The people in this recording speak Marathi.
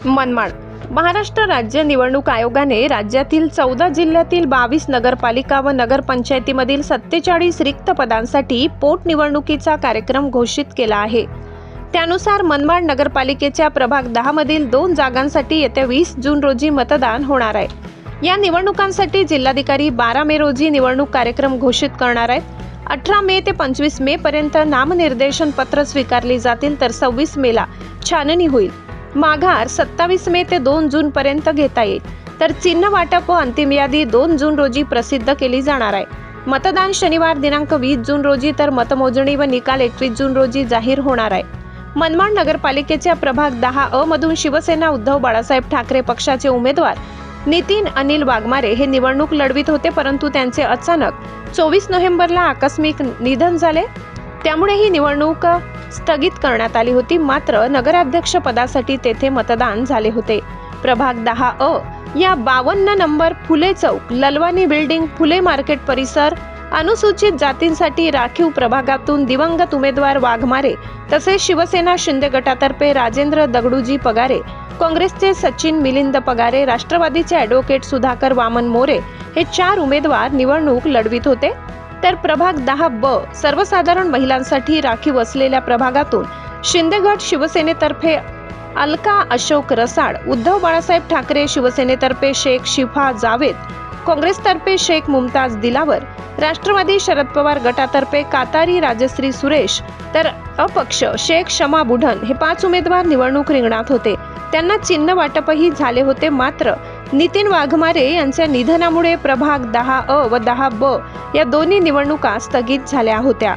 मनमाड. महाराष्ट्र राज्य निवडणूक आयोगाने राज्यातील 14 जिल्ह्यातील 22 नगरपालिका व नगरपंचायतीमधील 47 रिक्त पदांसाठी पोटनिवडणुकीचा कार्यक्रम घोषित केला आहे. त्यानुसार मनमाड नगरपालिकेच्या प्रभाग 10 मधील 2 जागांसाठी येत्या 20 जून रोजी मतदान होणार आहे. या निवडणुकांसाठी जिल्हाधिकारी 12 मे रोजी निवडणूक कार्यक्रम घोषित करणार आहेत. 18 मे ते 25 मे पर्यंत नामनिर्देशन पत्र स्वीकारली जातील, तर 26 मेला छाननी होईल. माघार 27 मे ते 2 जून पर्यंत घेता येईल, तर चिन्ह वाटप व अंतिम यादी 2 जून रोजी प्रसिद्ध केली जाणार आहे. मतदान शनिवार दिनांक 20 जून रोजी, तर मतमोजणी व निकाल 21 जून रोजी जाहीर होणार आहे. मनमाड नगरपालिकेच्या प्रभाग 10 अ मधून शिवसेना उद्धव बाळासाहेब ठाकरे पक्षाचे उमेदवार नितीन अनिल वाघमारे हे निवडणूक लढवित होते, परंतु त्यांचे अचानक 24 नोव्हेंबरला आकस्मिक निधन झाले. त्यामुळे ही निवडणूक स्थगित करण्यात आली होती. मात्र नगराध्यक्ष पदासाठी तेथे मतदान झाले होते. प्रभाग 10 अ या 52 नंबर फुले चौक, ललवानी बिल्डिंग, फुले मार्केट परिसर, अनुसूचित जातींसाठी राखीव प्रभागातून दिवंगत उमेदवार वाघमारे तसेच शिवसेना शिंदे गटातर्फे राजेंद्र दगडूजी पगारे, काँग्रेसचे सचिन मिलिंद पगारे, राष्ट्रवादीचे ॲडव्होकेट सुधाकर वामन मोरे हे 4 उमेदवार निवडणूक लढवित होते. तर प्रभाग 10 ब सर्वसाधारण महिलांसाठी राखीव असलेल्या प्रभागातून शिंदे गट शिवसेनेतर्फे अलका अशोक रसाड, उद्धव बाळासाहेब ठाकरे शिवसेनेतर्फे शेख शिफा जावेद, काँग्रेसतर्फे शेख मुमताज दिलावर, राष्ट्रवादी शरद पवार गटातर्फे कातारी राजश्री सुरेश, तर अपक्ष शेख शमा बुढन हे 5 उमेदवार निवडणूक रिंगणात होते. त्यांना चिन्ह वाटपही झाले होते. मात्र नितीन वाघमारे यांच्या निधनामुळे प्रभाग 10 अ व 10 ब या दोन्ही निवडणुका स्थगित झाल्या होत्या.